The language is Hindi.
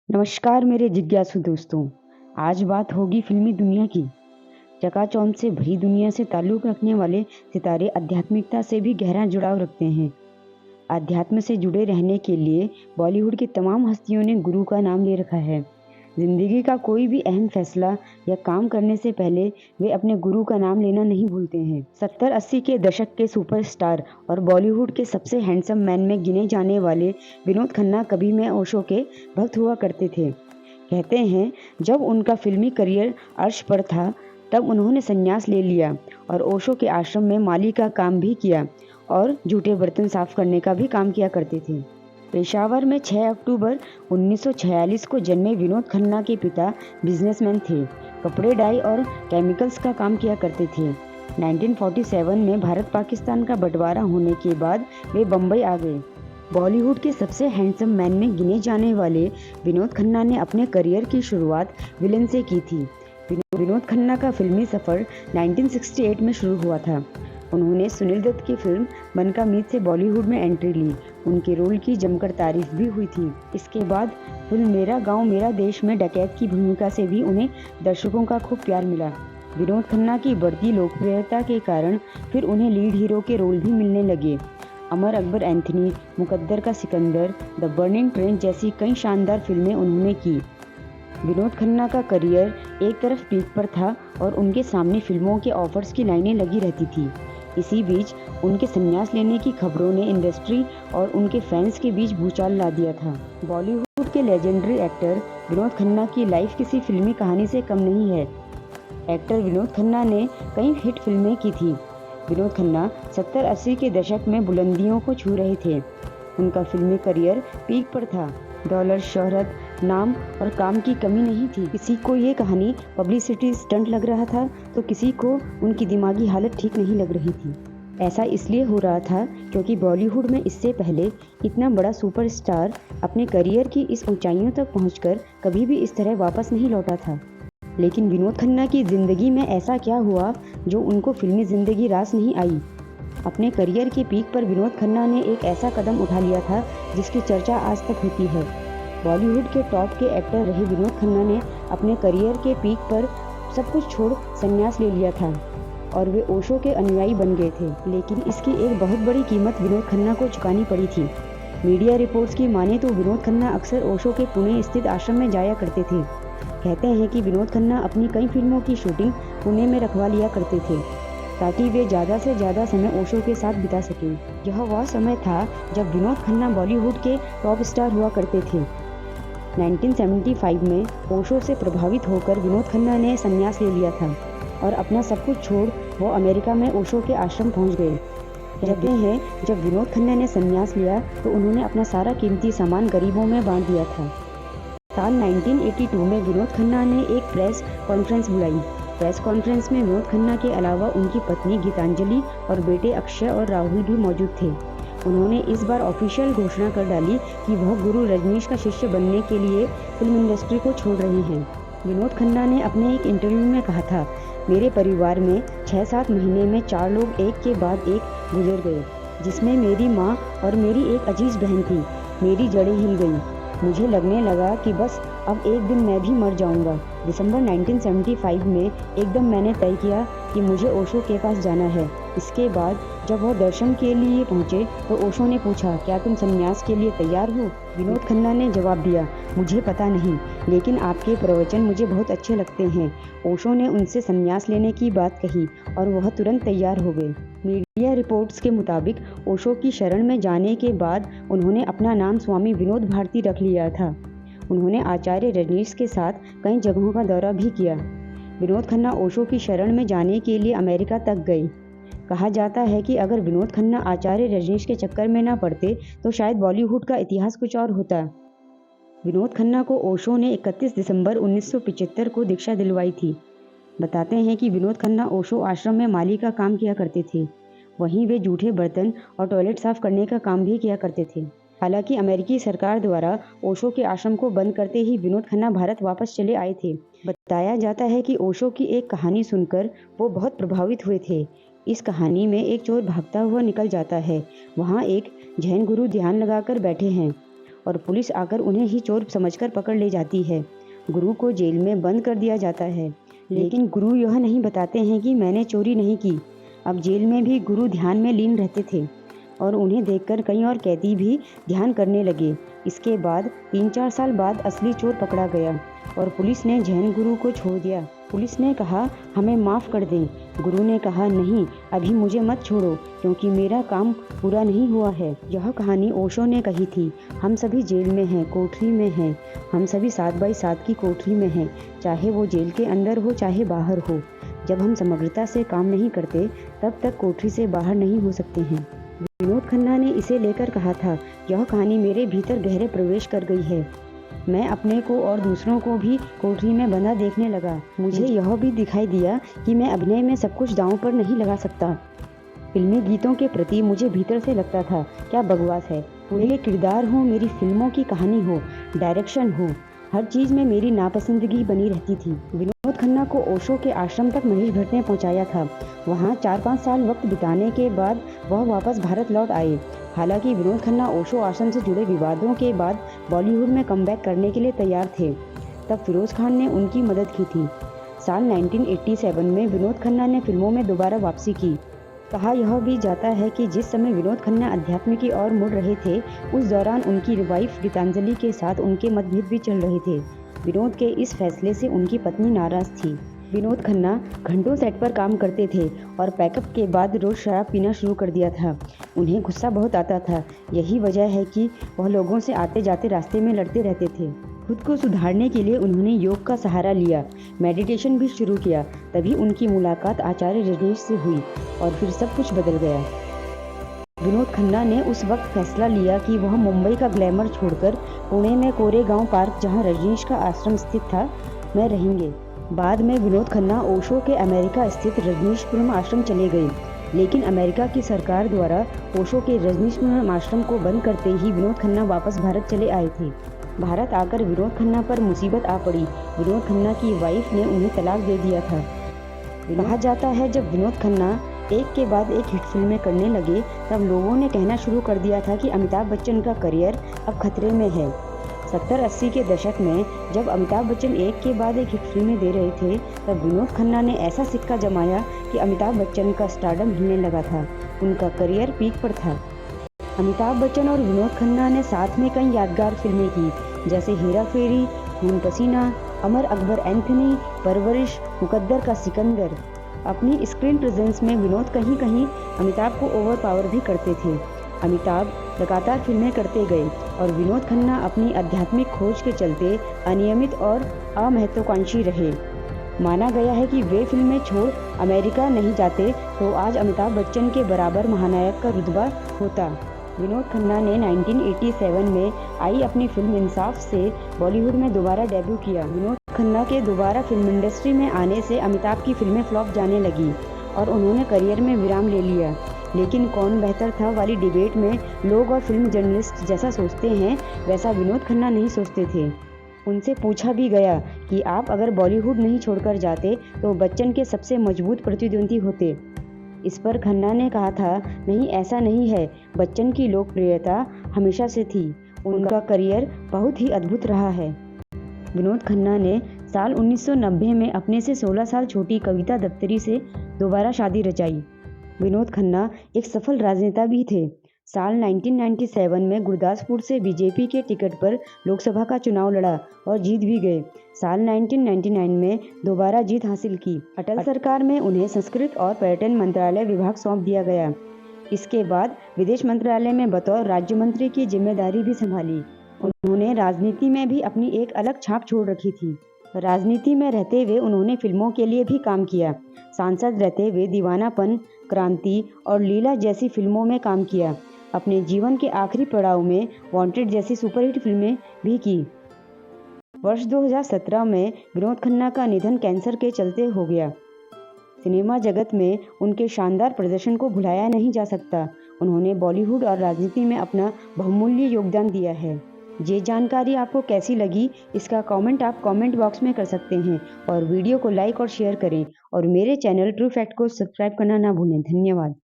नमस्कार मेरे जिज्ञासु दोस्तों। आज बात होगी फिल्मी दुनिया की। चकाचौंध से भरी दुनिया से ताल्लुक़ रखने वाले सितारे आध्यात्मिकता से भी गहरा जुड़ाव रखते हैं। अध्यात्म से जुड़े रहने के लिए बॉलीवुड की तमाम हस्तियों ने गुरु का नाम ले रखा है। ज़िंदगी का कोई भी अहम फैसला या काम करने से पहले वे अपने गुरु का नाम लेना नहीं भूलते हैं। 70-80 के दशक के सुपरस्टार और बॉलीवुड के सबसे हैंडसम मैन में गिने जाने वाले विनोद खन्ना कभी में ओशो के भक्त हुआ करते थे। कहते हैं जब उनका फिल्मी करियर अर्श पर था तब उन्होंने संन्यास ले लिया और ओशो के आश्रम में माली का काम भी किया और जूठे बर्तन साफ करने का भी काम किया करते थे। पेशावर में 6 अक्टूबर 1946 को जन्मे विनोद खन्ना के पिता बिजनेसमैन थे। कपड़े डाई और केमिकल्स का काम किया करते थे। 1947 में भारत पाकिस्तान का बंटवारा होने के बाद वे बम्बई आ गए। बॉलीवुड के सबसे हैंडसम मैन में गिने जाने वाले विनोद खन्ना ने अपने करियर की शुरुआत विलन से की थी। विनोद खन्ना का फिल्मी सफ़र 1968 में शुरू हुआ था। उन्होंने सुनील दत्त की फिल्म मन का मीत से बॉलीवुड में एंट्री ली। उनके रोल की जमकर तारीफ भी हुई थी। इसके बाद फिल्म मेरा गांव मेरा देश में डकैत की भूमिका से भी उन्हें दर्शकों का खूब प्यार मिला। विनोद खन्ना की बढ़ती लोकप्रियता के कारण फिर उन्हें लीड हीरो के रोल भी मिलने लगे। अमर अकबर एंथनी, मुकद्दर का सिकंदर, द बर्निंग ट्रेन जैसी कई शानदार फिल्में उन्होंने की। विनोद खन्ना का करियर एक तरफ पीक पर था और उनके सामने फिल्मों के ऑफर्स की लाइनें लगी रहती थी। इसी बीच उनके संन्यास लेने की खबरों ने इंडस्ट्री और उनके फैंस के बीच भूचाल ला दिया था। बॉलीवुड के लेजेंडरी एक्टर विनोद खन्ना की लाइफ किसी फिल्मी कहानी से कम नहीं है। एक्टर विनोद खन्ना ने कई हिट फिल्में की थी। विनोद खन्ना 70-80 के दशक में बुलंदियों को छू रहे थे। उनका फिल्मी करियर पीक पर था। डॉलर, शोहरत, नाम और काम की कमी नहीं थी। किसी को ये कहानी पब्लिसिटी स्टंट लग रहा था तो किसी को उनकी दिमागी हालत ठीक नहीं लग रही थी। ऐसा इसलिए हो रहा था क्योंकि बॉलीवुड में इससे पहले इतना बड़ा सुपरस्टार अपने करियर की इस ऊंचाइयों तक पहुंचकर कभी भी इस तरह वापस नहीं लौटा था। लेकिन विनोद खन्ना की ज़िंदगी में ऐसा क्या हुआ जो उनको फिल्मी ज़िंदगी रास नहीं आई। अपने करियर के पीक पर विनोद खन्ना ने एक ऐसा कदम उठा लिया था जिसकी चर्चा आज तक होती है। बॉलीवुड के टॉप के एक्टर रहे विनोद खन्ना ने अपने करियर के पीक पर सब कुछ छोड़ संन्यास ले लिया था और वे ओशो के अनुयायी बन गए थे। लेकिन इसकी एक बहुत बड़ी कीमत विनोद खन्ना को चुकानी पड़ी थी। मीडिया रिपोर्ट्स की माने तो विनोद खन्ना अक्सर ओशो के पुणे स्थित आश्रम में जाया करते थे। कहते हैं कि विनोद खन्ना अपनी कई फिल्मों की शूटिंग पुणे में रखवा लिया करते थे ताकि वे ज़्यादा से ज़्यादा समय ओशो के साथ बिता सकें। यह वह समय था जब विनोद खन्ना बॉलीवुड के टॉप स्टार हुआ करते थे। 1975 में ओशो से प्रभावित होकर विनोद खन्ना ने संन्यास ले लिया था और अपना सब कुछ छोड़ वो अमेरिका में ओशो के आश्रम पहुंच गए। कहते हैं जब विनोद खन्ना ने संन्यास लिया तो उन्होंने अपना सारा कीमती सामान गरीबों में बांट दिया था। साल 1982 में विनोद खन्ना ने एक प्रेस कॉन्फ्रेंस बुलाई। प्रेस कॉन्फ्रेंस में विनोद खन्ना के अलावा उनकी पत्नी गीतांजलि और बेटे अक्षय और राहुल भी मौजूद थे। उन्होंने इस बार ऑफिशियल घोषणा कर डाली कि वह गुरु रजनीश का शिष्य बनने के लिए फिल्म इंडस्ट्री को छोड़ रहे हैं। विनोद खन्ना ने अपने एक इंटरव्यू में कहा था, मेरे परिवार में 6-7 महीने में 4 लोग एक के बाद एक गुजर गए, जिसमें मेरी माँ और मेरी एक अजीज बहन थी। मेरी जड़ें हिल गईं। मुझे लगने लगा कि बस अब एक दिन मैं भी मर जाऊंगा। दिसंबर 1975 में एकदम मैंने तय किया कि मुझे ओशो के पास जाना है। इसके बाद जब वह दर्शन के लिए पहुंचे तो ओशो ने पूछा, क्या तुम संन्यास के लिए तैयार हो? विनोद खन्ना ने जवाब दिया, मुझे पता नहीं, लेकिन आपके प्रवचन मुझे बहुत अच्छे लगते हैं। ओशो ने उनसे संन्यास लेने की बात कही और वह तुरंत तैयार हो गए। मीडिया रिपोर्ट्स के मुताबिक ओशो की शरण में जाने के बाद उन्होंने अपना नाम स्वामी विनोद भारती रख लिया था। उन्होंने आचार्य रजनीश के साथ कई जगहों का दौरा भी किया। विनोद खन्ना ओशो की शरण में जाने के लिए अमेरिका तक गए। कहा जाता है कि अगर विनोद खन्ना आचार्य रजनीश के चक्कर में न पड़ते तो शायद बॉलीवुड का इतिहास कुछ और होता। विनोद खन्ना को ओशो ने 31 दिसंबर 1975 को दीक्षा दिलवाई थी। बताते हैं कि विनोद खन्ना ओशो आश्रम में माली का काम किया करते थे। वहीं वे जूठे बर्तन और टॉयलेट साफ करने का काम भी किया करते थे। हालांकि अमेरिकी सरकार द्वारा ओशो के आश्रम को बंद करते ही विनोद खन्ना भारत वापस चले आए थे। बताया जाता है कि ओशो की एक कहानी सुनकर वो बहुत प्रभावित हुए थे। इस कहानी में एक चोर भागता हुआ निकल जाता है। वहाँ एक जैन गुरु ध्यान लगाकर बैठे हैं। और पुलिस आकर उन्हें ही चोर समझकर पकड़ ले जाती है। गुरु को जेल में बंद कर दिया जाता है, लेकिन गुरु यह नहीं बताते हैं कि मैंने चोरी नहीं की। अब जेल में भी गुरु ध्यान में लीन रहते थे और उन्हें देखकर कई और कैदी भी ध्यान करने लगे। इसके बाद 3-4 साल बाद असली चोर पकड़ा गया और पुलिस ने जैन गुरु को छोड़ दिया। पुलिस ने कहा, हमें माफ़ कर दें। गुरु ने कहा, नहीं, अभी मुझे मत छोड़ो, क्योंकि मेरा काम पूरा नहीं हुआ है। यह कहानी ओशो ने कही थी। हम सभी जेल में हैं, कोठरी में हैं। हम सभी 7x7 की कोठरी में हैं, चाहे वो जेल के अंदर हो चाहे बाहर हो। जब हम समग्रता से काम नहीं करते, तब तक कोठरी से बाहर नहीं हो सकते हैं। विनोद खन्ना ने इसे लेकर कहा था, यह कहानी मेरे भीतर गहरे प्रवेश कर गई है। मैं अपने को और दूसरों को भी कोठरी में बंधा देखने लगा। मुझे यह भी दिखाई दिया कि मैं अभिनय में सब कुछ दांव पर नहीं लगा सकता। फिल्मी गीतों के प्रति मुझे भीतर से लगता था, क्या बकवास है। मेरे किरदार हो, मेरी फिल्मों की कहानी हो, डायरेक्शन हो, हर चीज़ में मेरी नापसंदगी बनी रहती थी। विनोद खन्ना को ओशो के आश्रम तक महेश भट्ट ने पहुंचाया था। वहां 4-5 साल वक्त बिताने के बाद वह वापस भारत लौट आए। हालांकि विनोद खन्ना ओशो आश्रम से जुड़े विवादों के बाद बॉलीवुड में कमबैक करने के लिए तैयार थे। तब फिरोज खान ने उनकी मदद की थी। साल 1987 में विनोद खन्ना ने फिल्मों में दोबारा वापसी की। कहा यह भी जाता है कि जिस समय विनोद खन्ना अध्यात्म की ओर मुड़ रहे थे, उस दौरान उनकी वाइफ गीतांजलि के साथ उनके मतभेद भी चल रहे थे। विनोद के इस फैसले से उनकी पत्नी नाराज थी। विनोद खन्ना घंटों सेट पर काम करते थे और पैकअप के बाद रोज शराब पीना शुरू कर दिया था। उन्हें गुस्सा बहुत आता था। यही वजह है कि वह लोगों से आते जाते रास्ते में लड़ते रहते थे। खुद को सुधारने के लिए उन्होंने योग का सहारा लिया, मेडिटेशन भी शुरू किया। तभी उनकी मुलाकात आचार्य रजनीश से हुई और फिर सब कुछ बदल गया। विनोद खन्ना ने उस वक्त फैसला लिया कि वह मुंबई का ग्लैमर छोड़कर पुणे में कोरेगांव पार्क, जहां रजनीश का आश्रम स्थित था, में रहेंगे। बाद में विनोद खन्ना ओशो के अमेरिका स्थित रजनीशपुरम आश्रम चले गए, लेकिन अमेरिका की सरकार द्वारा ओशो के रजनीशपुरम आश्रम को बंद करते ही विनोद खन्ना वापस भारत चले आए थे। भारत आकर विनोद खन्ना पर मुसीबत आ पड़ी। विनोद खन्ना की वाइफ ने उन्हें तलाक दे दिया था। कहा जाता है जब विनोद खन्ना एक के बाद एक हिट फिल्में करने लगे, तब लोगों ने कहना शुरू कर दिया था कि अमिताभ बच्चन का करियर अब खतरे में है। 70-80 के दशक में जब अमिताभ बच्चन एक के बाद एक हिट फिल्में दे रहे थे, तब विनोद खन्ना ने ऐसा सिक्का जमाया कि अमिताभ बच्चन का स्टारडम हिलने लगा था। उनका करियर पीक पर था। अमिताभ बच्चन और विनोद खन्ना ने साथ में कई यादगार फिल्में की, जैसे हेरा फेरी, खून पसीना, अमर अकबर एंथनी, परवरिश, मुकद्दर का सिकंदर। अपनी स्क्रीन प्रेजेंस में विनोद कहीं कहीं अमिताभ को ओवर पावर भी करते थे। अमिताभ लगातार फिल्में करते गए और विनोद खन्ना अपनी आध्यात्मिक खोज के चलते अनियमित और अमहत्वाकांक्षी रहे। माना गया है कि वे फिल्में छोड़ अमेरिका नहीं जाते तो आज अमिताभ बच्चन के बराबर महानायक का रुतबा होता। विनोद खन्ना ने 1987 में आई अपनी फिल्म इंसाफ से बॉलीवुड में दोबारा डेब्यू किया। विनोद खन्ना के दोबारा फिल्म इंडस्ट्री में आने से अमिताभ की फिल्में फ्लॉप जाने लगी और उन्होंने करियर में विराम ले लिया। लेकिन कौन बेहतर था वाली डिबेट में लोग और फिल्म जर्नलिस्ट जैसा सोचते हैं, वैसा विनोद खन्ना नहीं सोचते थे। उनसे पूछा भी गया कि आप अगर बॉलीवुड नहीं छोड़कर जाते तो बच्चन के सबसे मजबूत प्रतिद्वंदी होते। इस पर खन्ना ने कहा था, नहीं, ऐसा नहीं है। बच्चन की लोकप्रियता हमेशा से थी। उनका करियर बहुत ही अद्भुत रहा है। विनोद खन्ना ने साल 1990 में अपने से 16 साल छोटी कविता दफ्तरी से दोबारा शादी रचाई। विनोद खन्ना एक सफल राजनेता भी थे। साल 1997 में गुरदासपुर से बीजेपी के टिकट पर लोकसभा का चुनाव लड़ा और जीत भी गए। साल 1999 में दोबारा जीत हासिल की। अटल सरकार में उन्हें संस्कृत और पर्यटन मंत्रालय विभाग सौंप दिया गया। इसके बाद विदेश मंत्रालय में बतौर राज्य मंत्री की जिम्मेदारी भी संभाली। उन्होंने राजनीति में भी अपनी एक अलग छाप छोड़ रखी थी। राजनीति में रहते हुए उन्होंने फिल्मों के लिए भी काम किया। सांसद रहते हुए दीवानापन, क्रांति और लीला जैसी फिल्मों में काम किया। अपने जीवन के आखिरी पड़ाव में वांटेड जैसी सुपरहिट फिल्में भी की। वर्ष 2017 में विनोद खन्ना का निधन कैंसर के चलते हो गया। सिनेमा जगत में उनके शानदार प्रदर्शन को भुलाया नहीं जा सकता। उन्होंने बॉलीवुड और राजनीति में अपना बहुमूल्य योगदान दिया है। ये जानकारी आपको कैसी लगी, इसका कमेंट आप कमेंट बॉक्स में कर सकते हैं और वीडियो को लाइक और शेयर करें और मेरे चैनल ट्रू फैक्ट को सब्सक्राइब करना ना भूलें। धन्यवाद।